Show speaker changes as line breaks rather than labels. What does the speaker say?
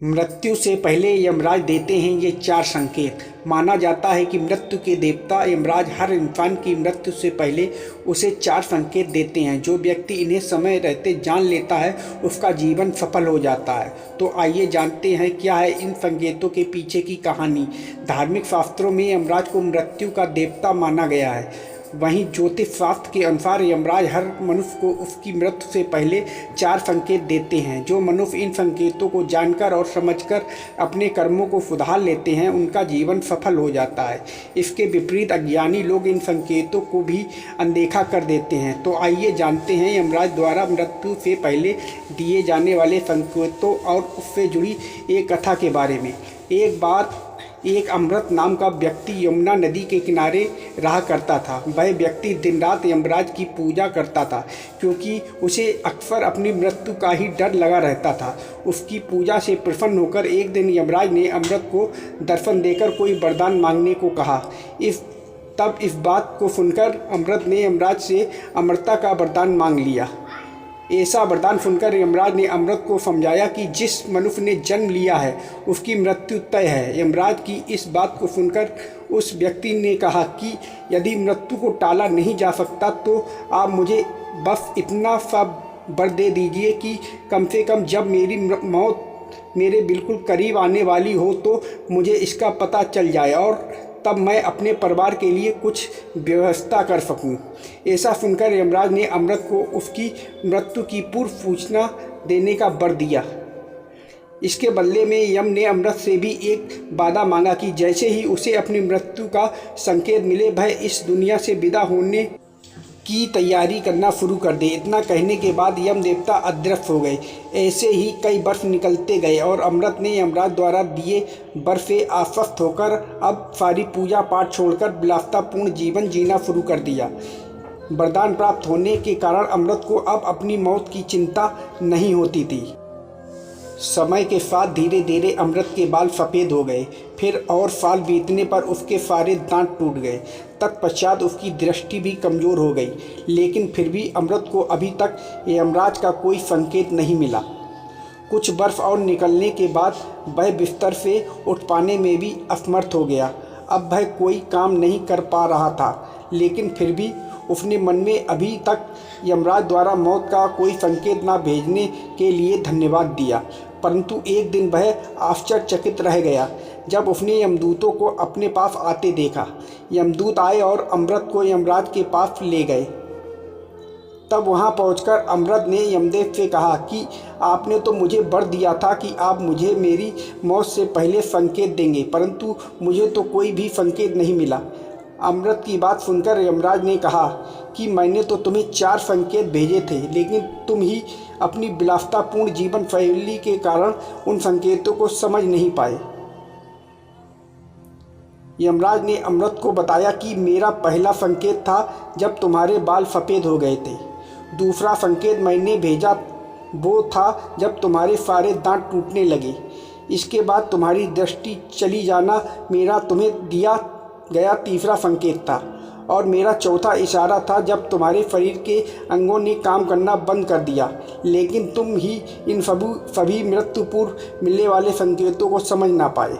मृत्यु से पहले यमराज देते हैं ये 4 संकेत। माना जाता है कि मृत्यु के देवता यमराज हर इंसान की मृत्यु से पहले उसे 4 संकेत देते हैं। जो व्यक्ति इन्हें समय रहते जान लेता है उसका जीवन सफल हो जाता है। तो आइए जानते हैं क्या है इन संकेतों के पीछे की कहानी। धार्मिक शास्त्रों में यमराज को मृत्यु का देवता माना गया है। वहीं ज्योतिष शास्त्र के अनुसार यमराज हर मनुष्य को उसकी मृत्यु से पहले 4 संकेत देते हैं। जो मनुष्य इन संकेतों को जानकर और समझकर अपने कर्मों को सुधार लेते हैं उनका जीवन सफल हो जाता है। इसके विपरीत अज्ञानी लोग इन संकेतों को भी अनदेखा कर देते हैं। तो आइए जानते हैं यमराज द्वारा मृत्यु से पहले दिए जाने वाले संकेतों और उससे जुड़ी एक कथा के बारे में। एक बार एक अमृत नाम का व्यक्ति यमुना नदी के किनारे रहा करता था। वह व्यक्ति दिन रात यमराज की पूजा करता था क्योंकि उसे अक्सर अपनी मृत्यु का ही डर लगा रहता था। उसकी पूजा से प्रसन्न होकर एक दिन यमराज ने अमृत को दर्शन देकर कोई वरदान मांगने को कहा। तब इस बात को सुनकर अमृत ने यमराज से अमरता का वरदान मांग लिया। ऐसा वरदान सुनकर यमराज ने अमृत को समझाया कि जिस मनुष्य ने जन्म लिया है उसकी मृत्यु तय है। यमराज की इस बात को सुनकर उस व्यक्ति ने कहा कि यदि मृत्यु को टाला नहीं जा सकता तो आप मुझे बस इतना सा वर दे दीजिए कि कम से कम जब मेरी मौत मेरे बिल्कुल करीब आने वाली हो तो मुझे इसका पता चल जाए और तब मैं अपने परिवार के लिए कुछ व्यवस्था कर सकूं। ऐसा सुनकर यमराज ने अमृत को उसकी मृत्यु की पूर्व सूचना देने का वर दिया। इसके बदले में यम ने अमृत से भी एक वादा मांगा कि जैसे ही उसे अपनी मृत्यु का संकेत मिले वह इस दुनिया से विदा होने की तैयारी करना शुरू कर दे। इतना कहने के बाद यम देवता अदृश्य हो गए। ऐसे ही कई वर्ष निकलते गए और अमृत ने यमराज द्वारा दिए वर से आश्वस्त होकर अब सारी पूजा पाठ छोड़कर विलासितापूर्ण जीवन जीना शुरू कर दिया। वरदान प्राप्त होने के कारण अमृत को अब अपनी मौत की चिंता नहीं होती थी। समय के साथ धीरे धीरे अमृत के बाल सफ़ेद हो गए। फिर और साल बीतने पर उसके सारे दांत टूट गए। तत्पश्चात उसकी दृष्टि भी कमज़ोर हो गई। लेकिन फिर भी अमृत को अभी तक यमराज का कोई संकेत नहीं मिला। कुछ बर्फ और निकलने के बाद वह बिस्तर से उठ पाने में भी असमर्थ हो गया। अब वह कोई काम नहीं कर पा रहा था, लेकिन फिर भी उसने मन में अभी तक यमराज द्वारा मौत का कोई संकेत न भेजने के लिए धन्यवाद दिया। परंतु एक दिन वह आश्चर्यचकित रह गया जब उसने यमदूतों को अपने पास आते देखा। यमदूत आए और अमृत को यमराज के पास ले गए। तब वहां पहुंचकर अमृत ने यमदेव से कहा कि आपने तो मुझे वर दिया था कि आप मुझे मेरी मौत से पहले संकेत देंगे, परंतु मुझे तो कोई भी संकेत नहीं मिला। अमृत की बात सुनकर यमराज ने कहा कि मैंने तो तुम्हें 4 संकेत भेजे थे, लेकिन तुम ही अपनी विलासितापूर्ण जीवन शैली के कारण उन संकेतों को समझ नहीं पाए। यमराज ने अमृत को बताया कि मेरा पहला संकेत था जब तुम्हारे बाल सफ़ेद हो गए थे। दूसरा संकेत मैंने भेजा वो था जब तुम्हारे सारे दांत टूटने लगे। इसके बाद तुम्हारी दृष्टि चली जाना मेरा तुम्हें दिया गया तीसरा संकेत था। और मेरा चौथा इशारा था जब तुम्हारे शरीर के अंगों ने काम करना बंद कर दिया, लेकिन तुम ही इन सभी मृत्यु पूर्व मिलने वाले संकेतों को समझ ना पाए।